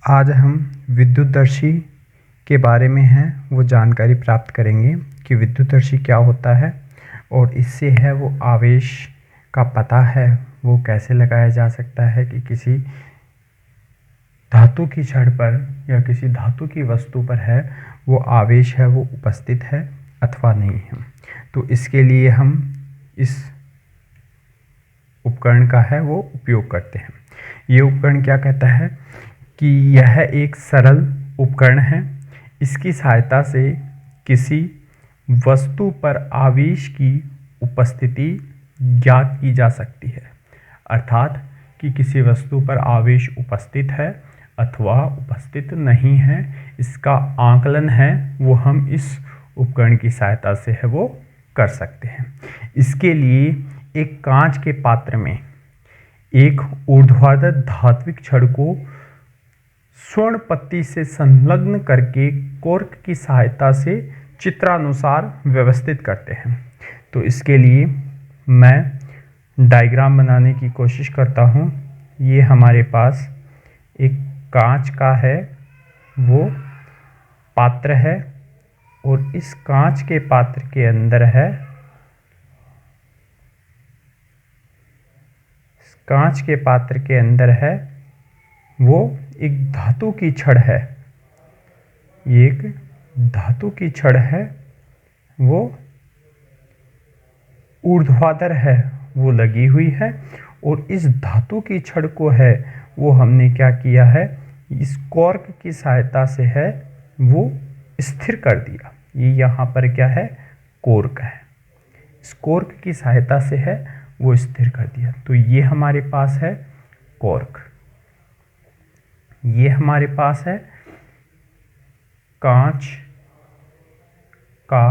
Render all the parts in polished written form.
आज हम विद्युतदर्शी के बारे में वो जानकारी प्राप्त करेंगे कि विद्युतदर्शी क्या होता है और इससे वो आवेश का पता वो कैसे लगाया जा सकता है कि किसी धातु की छड़ पर या किसी धातु की वस्तु पर वो आवेश वो उपस्थित है अथवा नहीं है। तो इसके लिए हम इस उपकरण का वो उपयोग करते हैं। ये उपकरण क्या कहता है कि यह एक सरल उपकरण है। इसकी सहायता से किसी वस्तु पर आवेश की उपस्थिति ज्ञात की जा सकती है, अर्थात कि किसी वस्तु पर आवेश उपस्थित है अथवा उपस्थित नहीं है, इसका आकलन वो हम इस उपकरण की सहायता से वो कर सकते हैं। इसके लिए एक कांच के पात्र में एक ऊर्ध्वाधर धात्विक छड़ को स्वर्ण पत्ती से संलग्न करके कॉर्क की सहायता से चित्रानुसार व्यवस्थित करते हैं। तो इसके लिए मैं डायग्राम बनाने की कोशिश करता हूँ। ये हमारे पास एक कांच का वो पात्र है और इस कांच के पात्र के अंदर कांच के पात्र के अंदर वो एक धातु की छड़ है। ये एक धातु की छड़ है, वो ऊर्ध्वाधर वो लगी हुई है और इस धातु की छड़ को वो हमने क्या किया इस कॉर्क की सहायता से वो स्थिर कर दिया। ये यहाँ पर क्या कॉर्क है। इस कॉर्क की सहायता से वो स्थिर कर दिया। तो ये हमारे पास कॉर्क, ये हमारे पास कांच का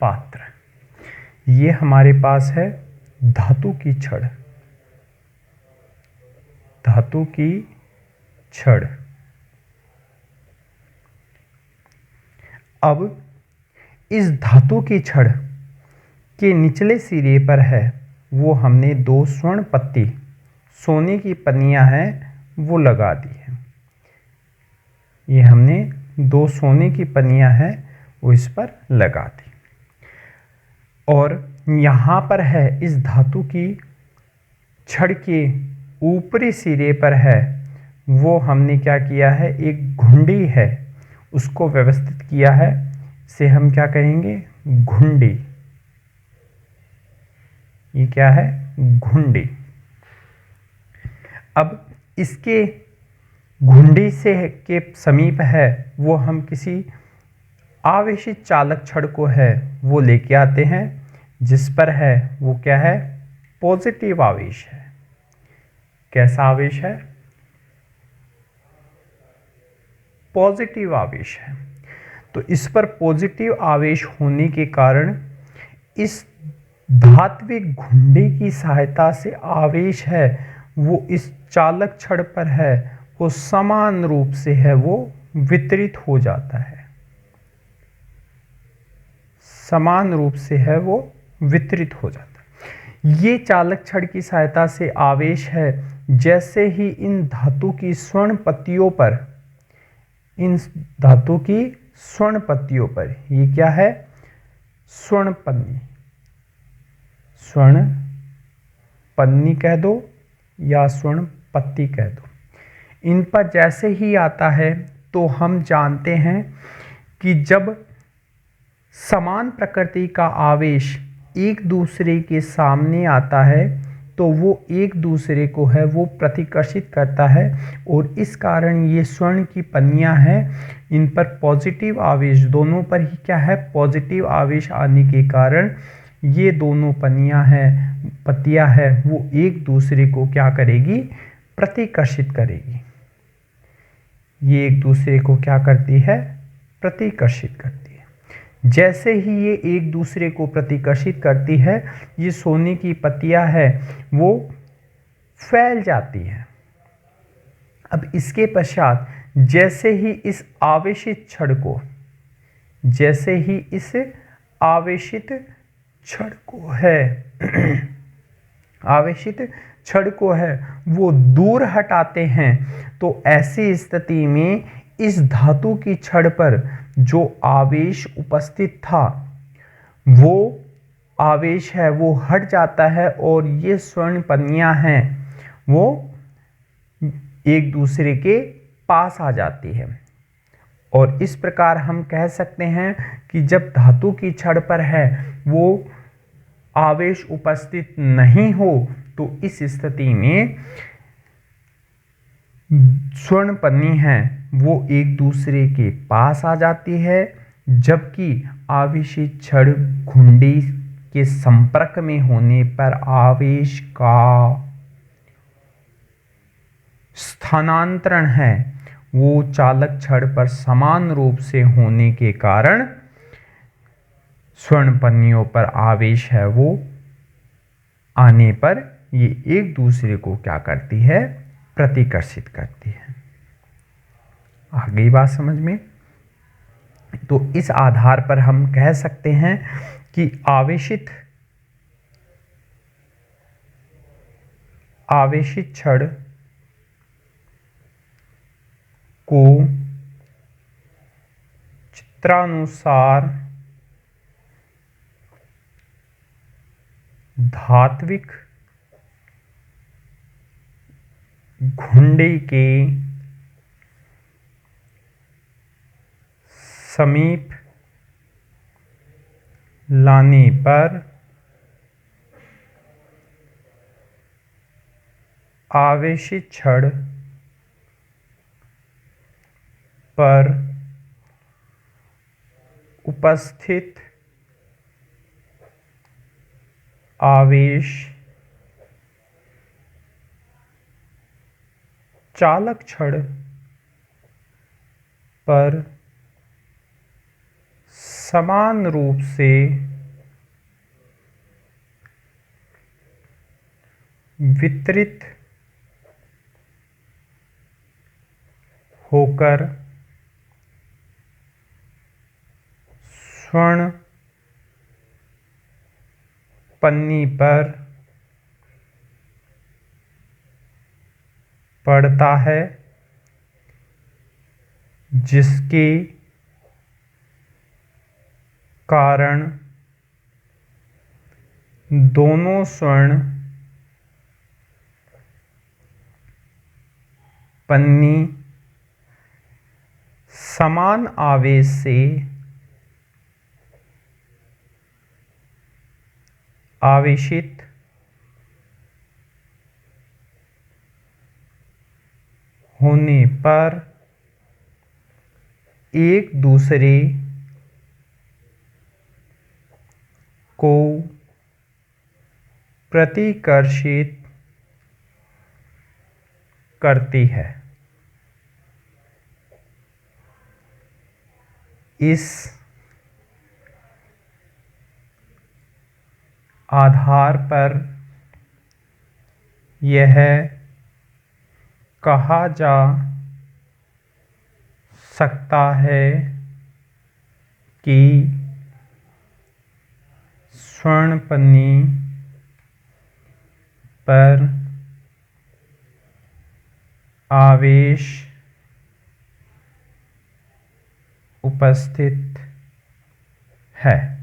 पात्र, ये हमारे पास धातु की छड़, धातु की छड़। अब इस धातु की छड़ के निचले सिरे पर वो हमने दो स्वर्ण पत्ती सोने की पन्नियां वो लगा दी है। ये हमने दो सोने की पन्नियां वो इस पर लगा दी और यहाँ पर इस धातु की छड़ के ऊपरी सिरे पर वो हमने क्या किया एक घुंडी उसको व्यवस्थित किया इसे हम क्या कहेंगे, घुंडी। ये क्या घुंडी। अब इसके घुंडी से के समीप वो हम किसी आवेशित चालक छड़ को वो लेके आते हैं, जिस पर वो क्या पॉजिटिव आवेश है। कैसा आवेश है? पॉजिटिव आवेश है। तो इस पर पॉजिटिव आवेश होने के कारण इस धात्विक घुंडी की सहायता से आवेश वो इस चालक छड़ पर वो समान रूप से वो वितरित हो जाता है। समान रूप से वो वितरित हो जाता है। ये चालक छड़ की सहायता से आवेश जैसे ही इन धातु की स्वर्ण पत्तियों पर, इन धातु की स्वर्ण पत्तियों पर, ये क्या स्वर्ण पन्नी, स्वर्ण पन्नी कह दो या स्वर्ण पत्ती कह दो, इन पर जैसे ही आता तो हम जानते हैं कि जब समान प्रकृति का आवेश एक दूसरे के सामने आता तो वो एक दूसरे को वो प्रतिकर्षित करता और इस कारण ये स्वर्ण की पन्नियां इन पर पॉजिटिव आवेश, दोनों पर ही क्या पॉजिटिव आवेश आने के कारण ये दोनों पत्तियां वो एक दूसरे को क्या करेगी, प्रतिकर्षित करेगी। ये एक दूसरे को क्या करती प्रतिकर्षित करती है। जैसे ही ये एक दूसरे को प्रतिकर्षित करती ये सोने की पत्तियां वो फैल जाती हैं। अब इसके पश्चात जैसे ही इस आवेशित छड़ को, जैसे ही इस आवेशित छड़ को आवेशित छड़ को है वो दूर हटाते हैं, तो ऐसी स्थिति में इस धातु की छड़ पर जो आवेश उपस्थित था वो आवेश है वो हट जाता है और ये स्वर्ण पन्नियां हैं वो एक दूसरे के पास आ जाती है। और इस प्रकार हम कह सकते हैं कि जब धातु की छड़ पर है वो आवेश उपस्थित नहीं हो तो इस स्थिति में स्वर्ण पन्नी है वो एक दूसरे के पास आ जाती है, जबकि आवेशित छड़ घुंडी के संपर्क में होने पर आवेश का स्थानांतरण है वो चालक छड़ पर समान रूप से होने के कारण स्वर्ण पन्नियों पर आवेश है वो आने पर ये एक दूसरे को क्या करती है, प्रतिकर्षित करती है। आ गई बात समझ में? तो इस आधार पर हम कह सकते हैं कि आवेशित छड़ को चित्रानुसार धात्विक घुंडी के समीप लाने पर आवेशित छड़ पर उपस्थित आवेश चालक छड़ पर समान रूप से वितरित होकर स्वर्ण पन्नी पर पड़ता है, जिसके कारण दोनों स्वर्ण पन्नी समान आवेश से आवेशित होने पर एक दूसरे को प्रतिकर्षित करती है। इस आधार पर यह कहा जा सकता है कि स्वर्ण पन्नी पर आवेश उपस्थित है।